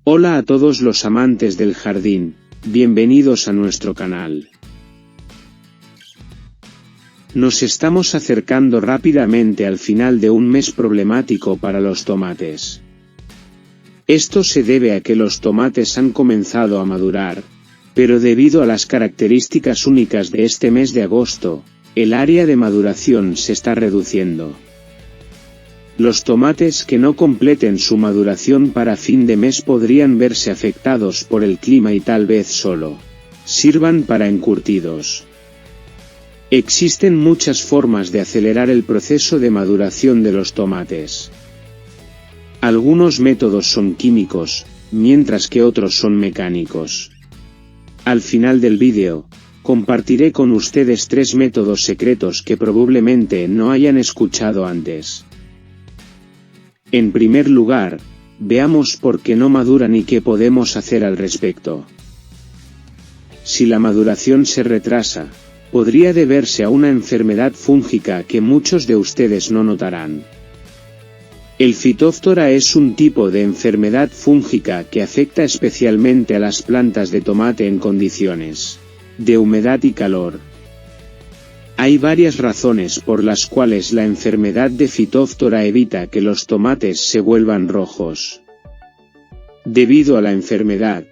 Hola a todos los amantes del jardín, bienvenidos a nuestro canal. Nos estamos acercando rápidamente al final de un mes problemático para los tomates. Esto se debe a que los tomates han comenzado a madurar, pero debido a las características únicas de este mes de agosto, el área de maduración se está reduciendo. Los tomates que no completen su maduración para fin de mes podrían verse afectados por el clima y tal vez solo sirvan para encurtidos. Existen muchas formas de acelerar el proceso de maduración de los tomates. Algunos métodos son químicos, mientras que otros son mecánicos. Al final del vídeo, compartiré con ustedes 3 métodos secretos que probablemente no hayan escuchado antes. En primer lugar, veamos por qué no maduran y qué podemos hacer al respecto. Si la maduración se retrasa, podría deberse a una enfermedad fúngica que muchos de ustedes no notarán. El Phytophthora es un tipo de enfermedad fúngica que afecta especialmente a las plantas de tomate en condiciones de humedad y calor. Hay varias razones por las cuales la enfermedad de Phytophthora evita que los tomates se vuelvan rojos. Debido a la enfermedad,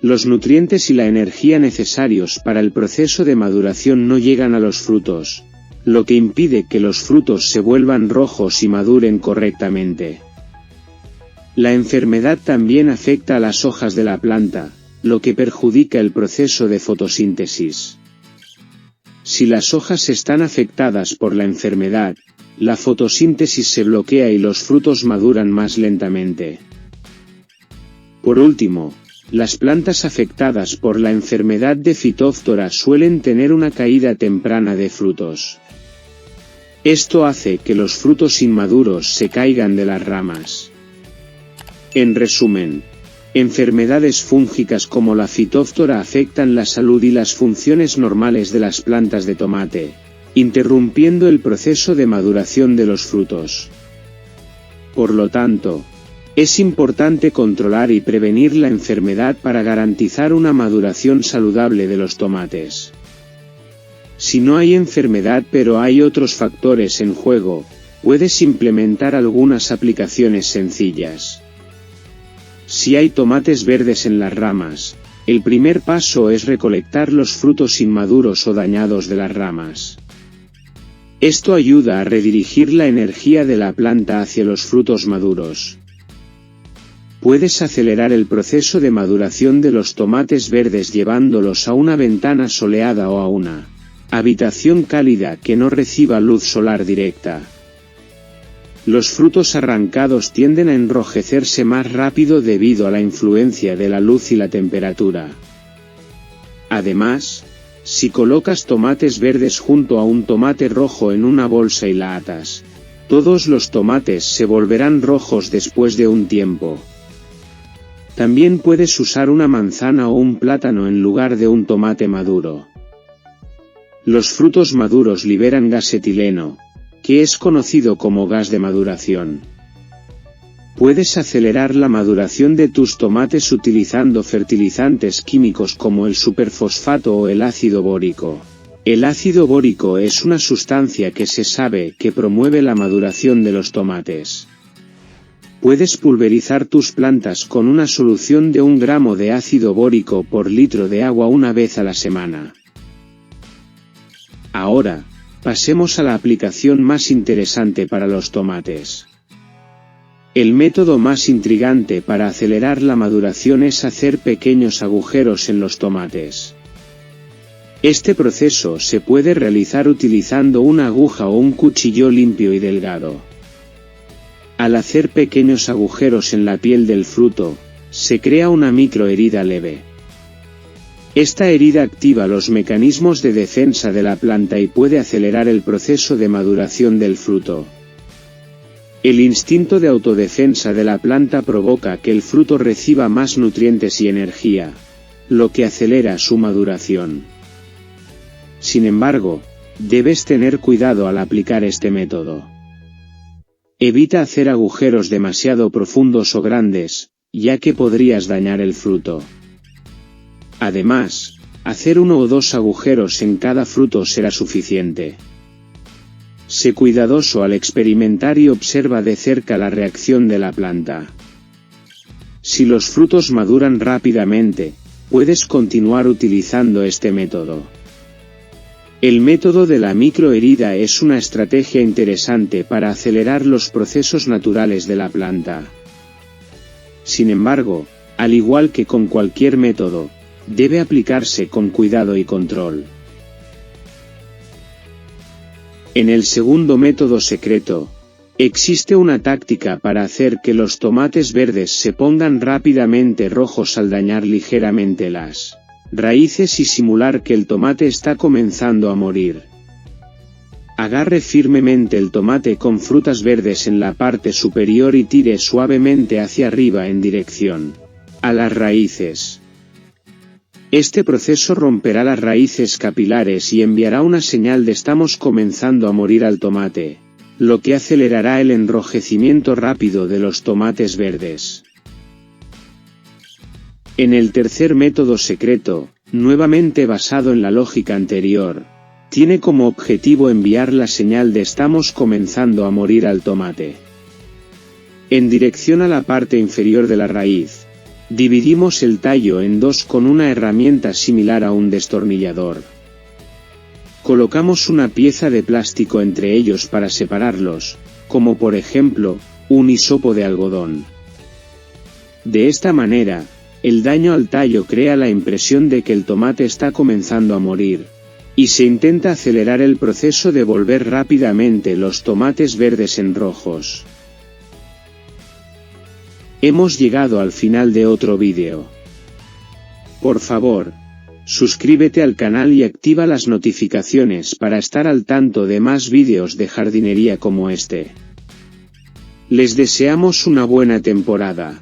los nutrientes y la energía necesarios para el proceso de maduración no llegan a los frutos, lo que impide que los frutos se vuelvan rojos y maduren correctamente. La enfermedad también afecta a las hojas de la planta, lo que perjudica el proceso de fotosíntesis. Si las hojas están afectadas por la enfermedad, la fotosíntesis se bloquea y los frutos maduran más lentamente. Por último, las plantas afectadas por la enfermedad de Phytophthora suelen tener una caída temprana de frutos. Esto hace que los frutos inmaduros se caigan de las ramas. En resumen, enfermedades fúngicas como la Phytophthora afectan la salud y las funciones normales de las plantas de tomate, interrumpiendo el proceso de maduración de los frutos. Por lo tanto, es importante controlar y prevenir la enfermedad para garantizar una maduración saludable de los tomates. Si no hay enfermedad pero hay otros factores en juego, puedes implementar algunas aplicaciones sencillas. Si hay tomates verdes en las ramas, el primer paso es recolectar los frutos inmaduros o dañados de las ramas. Esto ayuda a redirigir la energía de la planta hacia los frutos maduros. Puedes acelerar el proceso de maduración de los tomates verdes llevándolos a una ventana soleada o a una habitación cálida que no reciba luz solar directa. Los frutos arrancados tienden a enrojecerse más rápido debido a la influencia de la luz y la temperatura. Además, si colocas tomates verdes junto a un tomate rojo en una bolsa y la atas, todos los tomates se volverán rojos después de un tiempo. También puedes usar una manzana o un plátano en lugar de un tomate maduro. Los frutos maduros liberan gas etileno, que es conocido como gas de maduración. Puedes acelerar la maduración de tus tomates utilizando fertilizantes químicos como el superfosfato o el ácido bórico. El ácido bórico es una sustancia que se sabe que promueve la maduración de los tomates. Puedes pulverizar tus plantas con una solución de 1 gramo de ácido bórico por litro de agua una vez a la semana. Ahora, pasemos a la aplicación más interesante para los tomates. El método más intrigante para acelerar la maduración es hacer pequeños agujeros en los tomates. Este proceso se puede realizar utilizando una aguja o un cuchillo limpio y delgado. Al hacer pequeños agujeros en la piel del fruto, se crea una microherida leve. Esta herida activa los mecanismos de defensa de la planta y puede acelerar el proceso de maduración del fruto. El instinto de autodefensa de la planta provoca que el fruto reciba más nutrientes y energía, lo que acelera su maduración. Sin embargo, debes tener cuidado al aplicar este método. Evita hacer agujeros demasiado profundos o grandes, ya que podrías dañar el fruto. Además, hacer 1 o 2 agujeros en cada fruto será suficiente. Sé cuidadoso al experimentar y observa de cerca la reacción de la planta. Si los frutos maduran rápidamente, puedes continuar utilizando este método. El método de la microherida es una estrategia interesante para acelerar los procesos naturales de la planta. Sin embargo, al igual que con cualquier método, debe aplicarse con cuidado y control. En el segundo método secreto, existe una táctica para hacer que los tomates verdes se pongan rápidamente rojos al dañar ligeramente las raíces y simular que el tomate está comenzando a morir. Agarre firmemente el tomate con frutas verdes en la parte superior y tire suavemente hacia arriba en dirección a las raíces. Este proceso romperá las raíces capilares y enviará una señal de estamos comenzando a morir al tomate, lo que acelerará el enrojecimiento rápido de los tomates verdes. En el tercer método secreto, nuevamente basado en la lógica anterior, tiene como objetivo enviar la señal de estamos comenzando a morir al tomate. En dirección a la parte inferior de la raíz, dividimos el tallo en 2 con una herramienta similar a un destornillador. Colocamos una pieza de plástico entre ellos para separarlos, como por ejemplo, un hisopo de algodón. De esta manera, el daño al tallo crea la impresión de que el tomate está comenzando a morir, y se intenta acelerar el proceso de volver rápidamente los tomates verdes en rojos. Hemos llegado al final de otro vídeo. Por favor, suscríbete al canal y activa las notificaciones para estar al tanto de más vídeos de jardinería como este. Les deseamos una buena temporada.